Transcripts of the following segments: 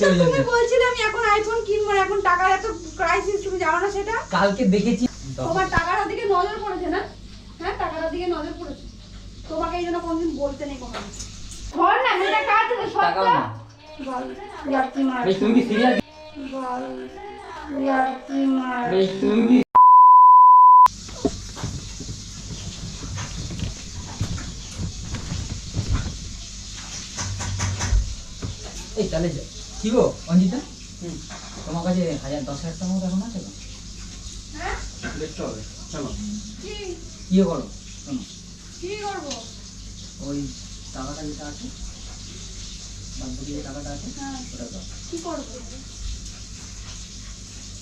করছে ওই জন্য। তুমি বলছিলে আমি এখন আইফোন কিনবো, এখন টাকার এত ক্রাইসিস, তুমি জানো না সেটা? কালকে দেখেছি তোমার টাকার দিকে নজর পড়েছে না? হ্যাঁ, টাকার দিকে নজর পড়েছে। তোমাকে এই জন্য কোনদিন বলতে নেই কোনো। ধর না, এটা কাট দে টাকাও সবটা। না। বল, ইয়ার্কি মার। এই তুমি কি সিরিয়াস? বল, ইয়ার্কি মার। এই তুমি এই তাহলে কি গো অঞ্জিতা, তোমার কাছে 10,000 টাকা মতো এখন আছে তো? হ্যাঁ? দেখতে হবে, চলো। কি? কি করো শোনো, কি করবো? ওই টাকাটা যেটা আছে, বাকি যে টাকাটা আছে হ্যাঁ। ওটা দাও। কি করবো?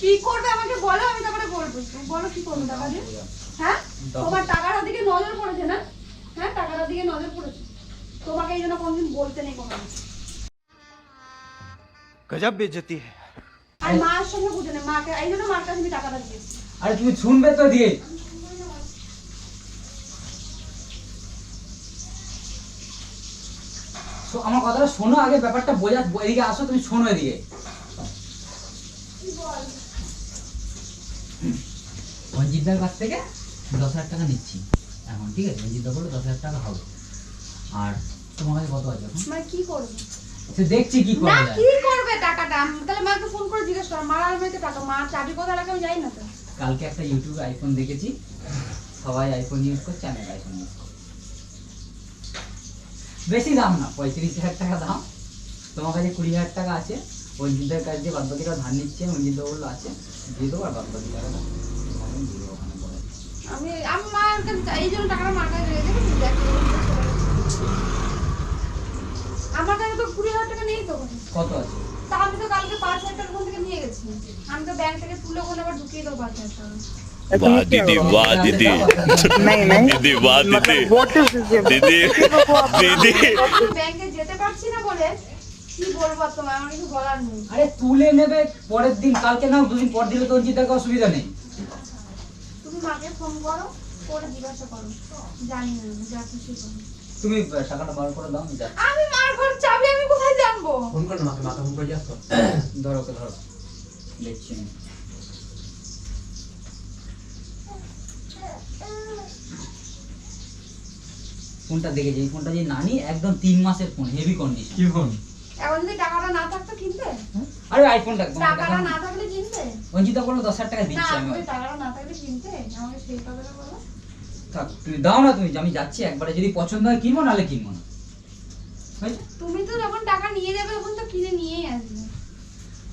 কি করবে আমাকে বলো, আমি তারপরে বলবো। তুমি বলো কি করবো টাকা দিয়ে? হ্যাঁ? তোমার টাকার দিকে নজর পড়েছে না? হ্যাঁ, টাকার দিকে নজর পড়েছে। তোমাকে এই জন্য কোনদিন বলতে নেই কোনো। गजब बेइज्जती है। আর মার সঙ্গে বুঝে না, মাকে এই জন্য মার কাছে আমি টাকাটা দিয়েছি। আরে তুমি শুনবে তো দিয়ে, আমার কথাটা শোনো আগে, ব্যাপারটা বোঝা, এদিকে আসো, তুমি শোনো এদিকে। অঞ্জিতদার কাছ থেকে 10,000 টাকা নিচ্ছি এখন, ঠিক আছে? অঞ্জিতদা বললো 10,000 টাকা হবে। আর তোমার কাছে কত আছে এখন? মানে কি করবে? সে দেখছি কি না, করা যায়। কি করবে টাকাটা? তাহলে মাকে ফোন করে জিজ্ঞেস করো, মার আলমারিতে টাকা, মার চাবি কোথায় রাখে আমি জানি না তো। কালকে একটা ইউটিউবে আইফোন দেখেছি, সবাই আইফোন ইউজ করছে, আমি আইফোন ইউজ করছি। বেশি দাম না, 35,000 টাকা দাম। তোমার কাছে 20,000 টাকা আছে, অঞ্জিতদার কাছে বাদ বাকিটা ধার নিচ্ছে, অঞ্জিতদা বললো আছে, দিয়ে দেবো, আর বাদ বাকি টাকাটা তোমাকে দিয়ে দেবো ওখানে পরে। আমি মার কাছে এই জন্য টাকাটা মার কাছে রেখে দেবো। আমার কাছে তো 20,000 টাকা নেই তো। কত আছে? তা আমি তো কালকে 5,000 টাকা ওখান থেকে নিয়ে গেছি। আমি তো ব্যাংক থেকে তুলে ওখানে আবার ঢুকিয়ে দেবো 5,000 টাকা। वाह दीदी, वाह दीदी, नहीं दीदी, वाह दीदी, व्हाट इज दिस? दीदी, दीदी। আমি ব্যাংকে যেতে পারছি না বলে কি বলবো তোমায়, আমার কিছু বলার নেই। আরে তুলে নেবে পরের দিন, কালকে না 2 দিন পর দিলে তো অঞ্জিতদাকে অসুবিধা নেই। তুমি মাকে ফোন করো, করে জিজ্ঞাসা করো, জানি না আমি, যা খুশি করো। তুমি টাকাটা বার করে দাও, আমি যাচ্ছি। আমি মার ঘর চাবি আমি কোথায় জানবো? ফোন করো না, মাকে ফোন করে যাস তো। ধরো ওকে, ধরো, দেখছি আমি। ফোনটা দেখেছি, এই ফোনটা যে নানি একদম 3 মাসের ফোন, হেভি কন্ডিশন। কি ফোন? এখন যদি টাকাটা না থাকতো কিনতে? আরে আইফোনটা একদম টাকাটা না থাকলে কিনতে? অঞ্জিতা বললো 10,000 টাকা না, দিচ্ছি আমি। যদি টাকাটা না থাকলে কিনতে? আমাকে সেই কথাটা বলো। থাক, তুমি দাও না, তুমি, আমি যাচ্ছি, একবারে যদি পছন্দ হয় কিনবো, নাহলে কিনবো না, হয়েছে? তুমি তো যখন টাকা নিয়ে যাবে তখন তো কিনে নিয়েই আসবে।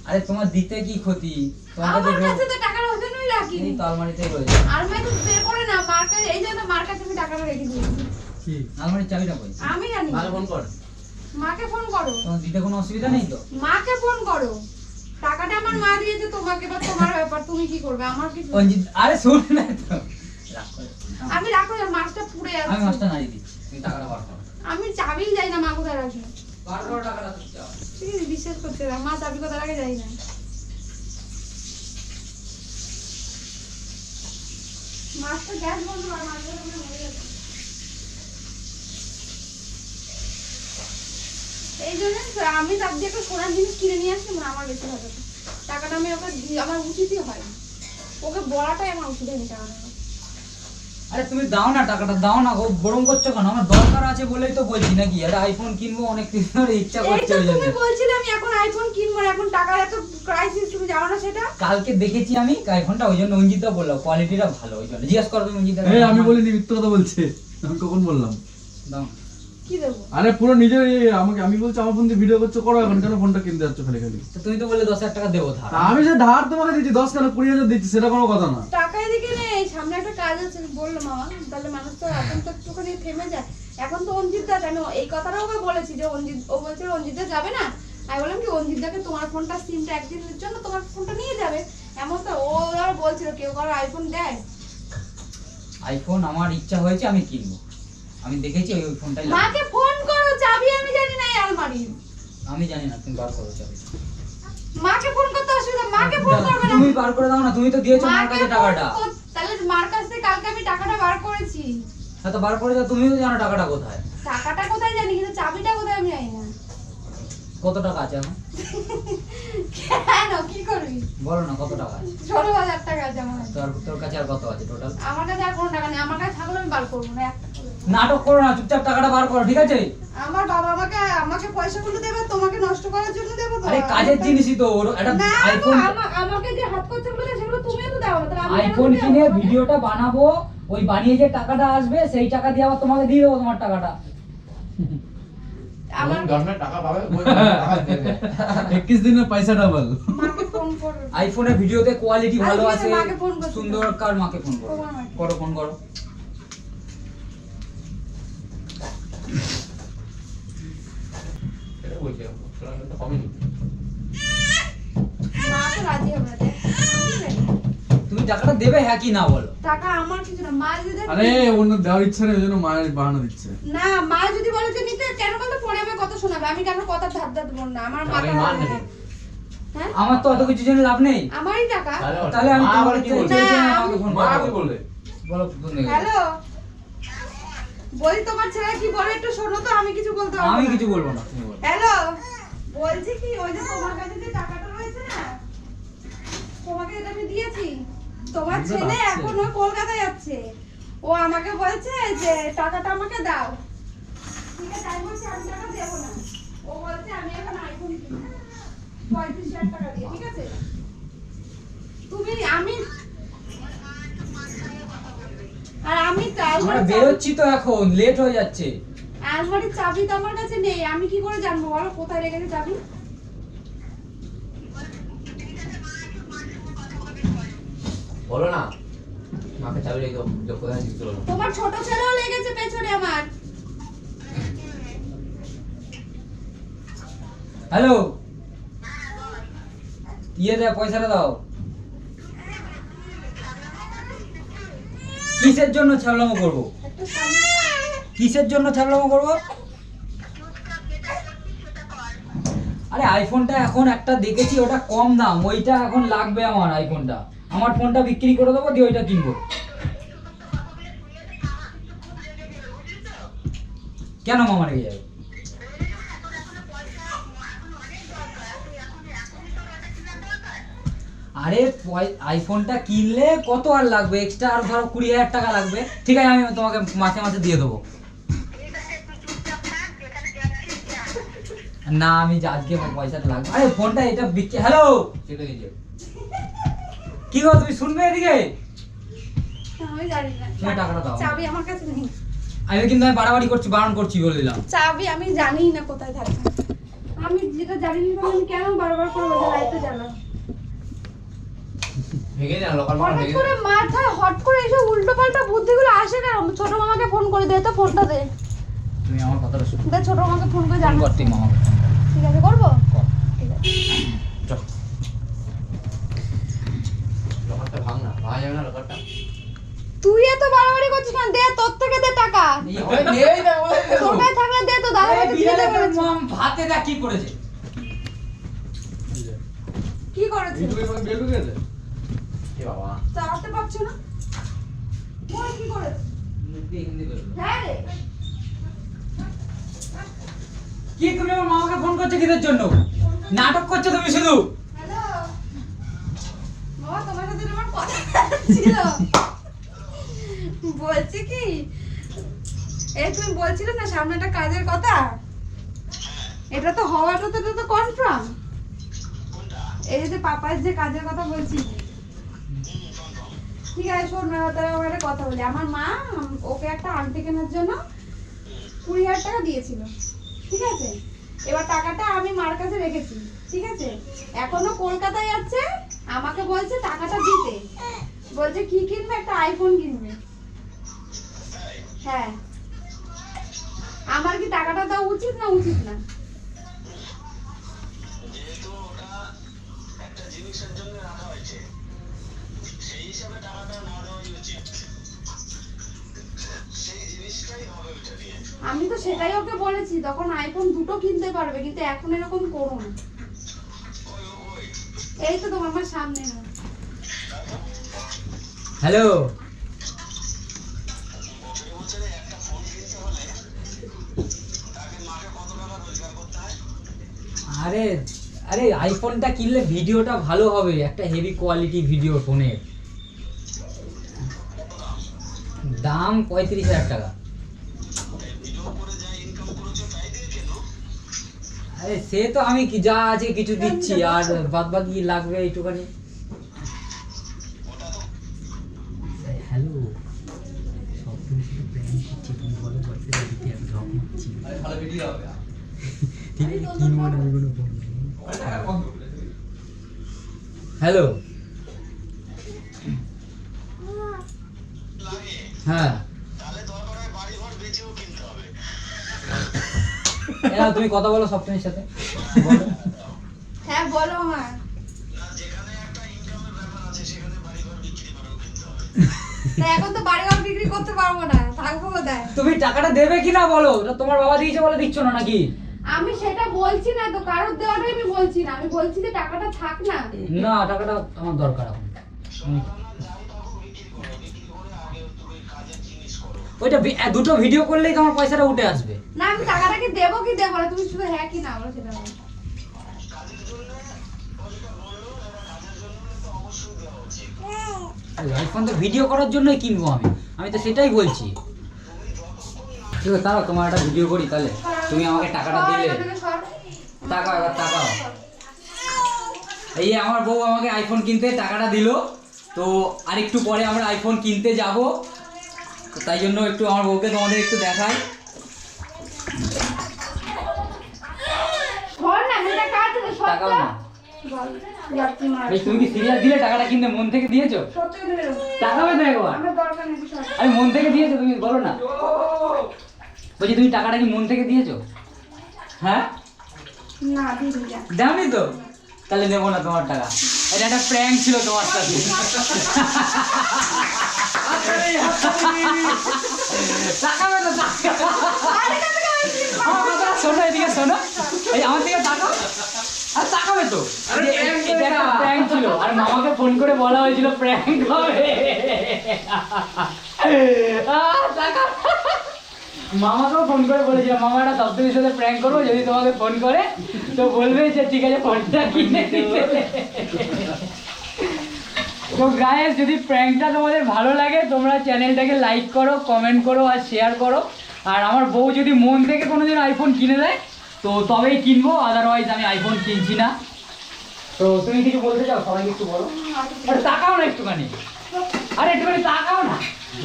আরে তোমার দিতে কি ক্ষতি? তোমার আমার কাছে কাছে তো টাকার ওজনই রাখিনি। এই তো আলমারিতেই রয়েছে। আর আমি তো বের করে না, মার কাছে, এই জন্য মার কাছে আমি টাকাটা রেখে দিয়েছি। কি? আলমারির চাবিটা কই? আমি জানি না। মাকে ফোন কর। মাকে ফোন করো, তোমার দিতে কোনো অসুবিধা নেই তো? মাকে ফোন করো। টাকাটা আমার মা দিয়েছে তোমাকে, বা তোমার ব্যাপার, তুমি কি করবে, আমার কিছু। অঞ্জিত, আরে শোন না তো, রাগ করে। আমি রাখো না, মাছটা পুড়ে আমি যাচ্ছে। মাছটা নাড়িয়ে দিচ্ছি, তুমি টাকাটা বার করো। আমি চাবি যাই না, মা কোথায় রাখে। বার করো টাকাটা, তুমি যাও। ঠিক আছে, বিশ্বাস করতে হবে, মা চাবি কোথায় রাখে যাই না। মাছটা গ্যাস বন্ধ কর, মাছটা মনে মরে যাচ্ছে। এই জন্য আমি তার দিয়ে একটা সোনার জিনিস কিনে নিয়ে আসছি, মানে আমার বেশি ভালো হতো। টাকাটা আমি ওকে আমার উচিতই হয়, ওকে বলাটাই আমার উচিত হয়নি টাকাটা। আরে তুমি দাও না টাকাটা, দাও না গো, গরম করছো কেন? আমার দরকার আছে বলেই তো বলছি নাকি, একটা আইফোন কিনবো, অনেক দিন ধরে ইচ্ছা এই করছে তো ওই জন্য। তুমি বলছিলে আমি এখন আইফোন কিনবো না, এখন টাকার এত ক্রাইসিস, তুমি জানো না সেটা? কালকে দেখেছি আমি আইফোনটা, ওই জন্য অঞ্জিতদা বললো কোয়ালিটিটা ভালো, ওই জন্য জিজ্ঞাসা করো তুমি অঞ্জিতদা। এই আমি বলিনি, মিথ্যা কথা বলছে। আমি কখন বললাম? দাও। কি দেবো? আরে পুরো নিজের আমাকে, আমি বলছি আমার ফোন দিয়ে ভিডিও করছো, করো এখন, কেন ফোনটা কিনতে যাচ্ছ খালি খালি? তো তুমি তো বললে 10,000 টাকা দেবো ধার। তা আমি যে ধার তোমাকে দিচ্ছি 10 কেন 20,000 দিচ্ছি, সেটা কোনো কথা না। টাকা এদিকে নেই, সামনে একটা কাজ আছে বললো মামা, তাহলে মানুষ তো এখন তো একটুখানি থেমে যায়। এখন তো অঞ্জিত দা, আমি এই কথাটাও ওকে বলেছি যে অঞ্জিত, ও বলছে অঞ্জিত দা যাবে না। আমি বললাম কি অঞ্জিত দাকে তোমার ফোনটা, সিমটা একদিনের জন্য তোমার ফোনটা নিয়ে যাবে, এমন তো ও ধরো বলছিল কেউ কারো আইফোন দেয়। আইফোন আমার ইচ্ছা হয়েছে, আমি কিনবো, আমি দেখেছি ওই ফোনটাই লাগবে। মাকে ফোন করো, চাবি আমি জানি না এই আলমারির। আমি জানি না, তুমি বার করো চাবি। মাকে ফোন করতে অসুবিধা, মাকে ফোন করবে না। তুমি বার করে দাও না, তুমি তো দিয়েছো আমার মাকে কাছে ফোন টাকাটা। তাহলে মার কাছ থেকে কালকে আমি টাকাটা বার করেছি। হ্যাঁ তো বার করে দাও, তুমিও তো জানো টাকাটা কোথায়। টাকাটা কোথায় জানি, কিন্তু চাবিটা কোথায় আমি জানি না। কত টাকা আছে এখন? কেন কি করবি? বলো না কত টাকা আছে? 16,000 টাকা আছে আমার। তোর কাছে আর কত আছে টোটাল? আমার কাছে আর কোনো টাকা নেই, আমার কাছে থাকলে আমি বার করবো না একটা করে। নাটক করো না, চুপচাপ টাকাটা বার করো, ঠিক আছে? আমার বাবা আমাকে পয়সাগুলো দেবে, তোমাকে নষ্ট করার জন্য দেবো তো? আরে কাজের জিনিসই তো, ওর একটা না গো, আইফোন আমাকে যে হাত খরচাগুলো দেয় সেগুলো তুমিও তো দাও না, তাহলে আমি কেন আইফোন দেবো? কিনে ভিডিওটা বানাবো, ওই বানিয়ে যে টাকাটা আসবে সেই টাকা দিয়ে আবার তোমাকে দিয়ে দেবো তোমার টাকাটা। আমার টাকা পাবে ওই টাকা দেবে 21 দিনের পয়সা ডাবল। মাকে ফোন করো। আইফোনের ভিডিওতে কোয়ালিটি ভালো আমি আছে, মাকে ফোন করছি। সুন্দর। কার মাকে ফোন করো? তোমার মাকে। করো, ফোন করো। এটা বলছে তোরা তো কমেনি মা তো রাজি হবে না, দেখ। তুমি টাকাটা দেবে হ্যাঁ কি না বলো? টাকা আমার কিছু না, মা যদি দেয়- আরে অন্য দেওয়ার ইচ্ছা নেই, ওই জন্য মায়ের বাহানা দিচ্ছে। না, মা যদি বলে যে নিতে, কেন বলতো পরে আমার কথা শোনাবে, আমি কেন কথা ধার ধার দেবো না, আমার আরে মাথা মা হবে না। নেবে। হ্যাঁ, আমার তো অত কিছু জেনে লাভ নেই। আমারই টাকা। তাহলে আমি মা আবার তোমাকে কি বলবে? চেয়েছি, না, আমাকে ফোন মা করো। কি বলবে বলো ফোন দেখে। হ্যালো, বলি তোমার ছেলে কি বলে একটু শোনো তো, আমি কিছু বলতে পারবো আমি না। কিছু বলবো না, তুমি বলো। হ্যালো, বলছি কি ওই যে তোমার কাছে যে টাকাটা রয়েছে না, তোমাকে এটা আমি দিয়েছি, তোমার বুঝতে ছেলে পারছি। এখন ওই কলকাতায় যাচ্ছে, ও আমাকে বলছে যে টাকাটা আমাকে দাও। ঠিক আছে, আমি বলছি আমি টাকা দেবো না, ও বলছে আমি এখন আইফোন কিনবো 35,000 টাকা দিয়ে, ঠিক আছে? আর আমি আমরা বেরোচ্ছি তো এখন, লেট হয়ে যাচ্ছে। আলমারির চাবি তো আমার কাছে নেই, আমি কি করে জানবো বলো কোথায় রেখেছে চাবি? বলো না মাকে চাবি রেখে দাও কোথায় জিজ্ঞেস করো তোমার ছোট ছেলেও লেগেছে পেছনে আমার। হ্যালো, ইয়ে দে, পয়সাটা দাও। কিসের জন্য ছাগলামো করবো? একটু সামনে- কিসের জন্য ছাগলামো করবো? আরে আইফোনটা এখন একটা দেখেছি, ওটা কম দাম, ওইটা এখন লাগবে আমার। আইফোনটা, আমার ফোনটা বিক্রি করে দেবো, দিয়ে ওইটা কিনবো। কেন মামা রেগে যাবে? আরে আইফোনটা কিনলে কত আর লাগবে এক্সট্রা, আর ধরো 20,000 টাকা লাগবে। ঠিক আছে, আমি তোমাকে মাসে মাসে দিয়ে দেবো। না, আমি যে আজকে আমার পয়সাটা লাগবে। আরে ফোনটা এটা বিক্রি। হ্যালো, কেটে দিয়েছে কি গো, তুমি শুনবে এদিকে? আমি জানি না, তুমি টাকাটা দাও। চাবি আমার কাছে নেই, আমি কিন্তু আমি বাড়াবাড়ি করছি, বারণ করছি বলে দিলাম। চাবি আমি জানি না কোথায় থাকে। আমি যেটা জানি না আমি কেন বারবার করে বলতে লাইতে জানা। ভেঙে যা লোকাল মাল হঠাৎ ভেঙে করে মাথায় হট করে এইসব উল্টো পাল্টা বুদ্ধিগুলো আসে কেন? ছোট মামাকে ফোন করে দে তো, ফোনটা দে, তুমি আমার কথাটা শুনো। দে ছোট মামাকে ফোন করে ফোন জানা। করতে মামাকে ফোন করো। ঠিক আছে, করবো? কর। ঠিক আছে। চল। লোকালটা ভাঙ না ভাঙা যাবে না লোকালটা তুই এত বাড়াবাড়ি করছিস কেন? দে, তোর থেকে দে টাকা। ওই নেই না ওই তোর কাছে থাকলে দে, তো দাদা এই কাছে দিয়ে বিড়ালের দে বলেছি। মাম ভাতে দেখ কি করেছে। কি করেছিস? এইটুকু আমাকে বের করে দে। এ বাবা চালাতে পারছো না? ওই কি করেছিস? মুখ দিয়ে হিন্দি করে বলো। হ্যাঁ রে, কি তুমি আমার মামাকে ফোন করছো কিসের জন্য? নাটক করছো তুমি শুধু। হ্যালো বাবা, তোমার সাথে আমার কথা ছিল। বলছি কি, এই তুমি বলছিলে না সামনে একটা কাজের কথা, এটা তো হওয়াটা তো কনফার্ম। এই যে পাপার যে কাজের কথা বলছি, ঠিক আছে শোন না, তাহলে আমার একটা কথা বলি। আমার মা ওকে একটা আংটি কেনার জন্য 20,000 টাকা দিয়েছিল, ঠিক আছে? এবার টাকাটা আমি মার কাছে রেখেছি, ঠিক আছে? এখনো কলকাতায় যাচ্ছে, আমাকে বলছে টাকাটা দিতে, বলছে কি কিনবে, একটা আইফোন কিনবে। হ্যাঁ, আমার কি টাকাটা দেওয়া উচিত না উচিত না? আমি তো সেটাই ওকে বলেছি, তখন আইফোন 2টো কিনতে পারবে, কিন্তু এখন এরকম করো না। এই তো তোমার আমার সামনে না। হ্যালো, আরে আরে আরে আইফোনটা কিনলে ভিডিওটা ভালো হবে, একটা হেভি কোয়ালিটি ভিডিও ফোনের দাম 35,000 টাকা। আরে সে তো আমি কি যা আছে কিছু দিচ্ছি, আর বাদ বাকি লাগবে এইটুখানি। হ্যালো, সব কিছু প্ল্যান করছি, তুমি বলো পয়সাটা দিতে আমি ঢপ মারছি। ভালো ভিডিও হবে। ঠিক আছে, কিনবো না ওইগুলো বলবো। হ্যালো, হ্যাঁ তুমি কথা বলো সপ্তমীর সাথে, বলো। হ্যাঁ বলো মা। তা এখন তো বাড়ি ঘর বিক্রি করতে পারবো না, থাকবো কোথায়? তুমি টাকাটা দেবে কিনা বলো, ওটা তোমার বাবা দিয়েছে বলে দিচ্ছ না নাকি? আমি সেটা বলছি না তো, কারোর দেওয়াটাই আমি বলছি না, আমি বলছি যে টাকাটা থাক না। না, টাকাটা আমার দরকার এখন। ওইটা দুটো ভিডিও করলেই তোমার পয়সাটা উঠে আসবে। না আমি টাকাটাকে দেবো কি দেবো না, তুমি শুধু হ্যাঁ কি না বলো সেটা বলো। আইফোন তো ভিডিও করার জন্যই কিনবো আমি তো সেটাই বলছি। ঠিক আছে, তাও তোমার একটা ভিডিও করি তাহলে, তুমি আমাকে টাকাটা দিলে। তাকাও এবার, তাকাও। এই আমার বউ আমাকে আইফোন কিনতে টাকাটা দিল, তো আরেকটু পরে আমরা আইফোন কিনতে যাব, তো তাই জন্য একটু আমার বউকে তোমাদের একটু দেখাই। ধর না, এটা কাট দে, সব তাকাও না। বল, যাচ্ছি মা। এই তুমি কি সিরিয়াস দিলে টাকাটা কিনতে, মন থেকে দিয়েছো? সত্যি করে দেবো। তাকাবে তো একবার। আমার দরকার নেই সব। আমি মন থেকে দিয়েছো, তুমি বলো না। বলছি তুমি টাকাটা কি মন থেকে দিয়েছো? হ্যাঁ, না দিদি যা। দামি তো, তাহলে নেবো না তোমার টাকা। এটা একটা প্র্যাঙ্ক ছিল তোমার সাথে। তাকাবে তো, আমার কথাটা শোনো, এদিকে শোনো, এই আমার দিকে তাকাও। আর তাকাবে তো, এটা একটা প্র্যাঙ্ক ছিল, আর মামাকে ফোন করে বলা হয়েছিল প্র্যাঙ্ক হবে। তাকাও। মামাকেও ফোন করে বলেছিলাম, মামা একটা সপ্তমীর সাথে প্র্যাঙ্ক করবো, যদি তোমাকে ফোন করে তো বলবে যে ঠিক আছে ফোনটা কিনে দিতে। তো গাইস, যদি প্র্যাঙ্কটা তোমাদের ভালো লাগে তোমরা চ্যানেলটাকে লাইক করো, কমেন্ট করো আর শেয়ার করো। আর আমার বউ যদি মন থেকে কোনোদিন আইফোন কিনে দেয় তো তবেই কিনবো, আদারওয়াইজ আমি আইফোন কিনছি না। তো তুমি কিছু বলতে চাও, সবাইকে একটু বলো। আরে তাকাও না একটুখানি, আরে একটুখানি তাকাও না।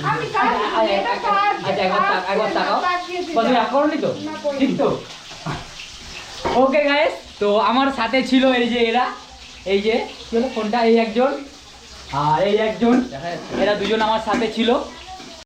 আমি কাট এটা কাট। আচ্ছা একবার তাকাও। তুমি রাগ করোনি তো? ঠিক তো? ওকে গাইস, তো আমার সাথে ছিল এই যে এরা, এই যে কি হলো ফোনটা, এই একজন আর এই একজন, এরা দুজন আমার সাথে ছিল।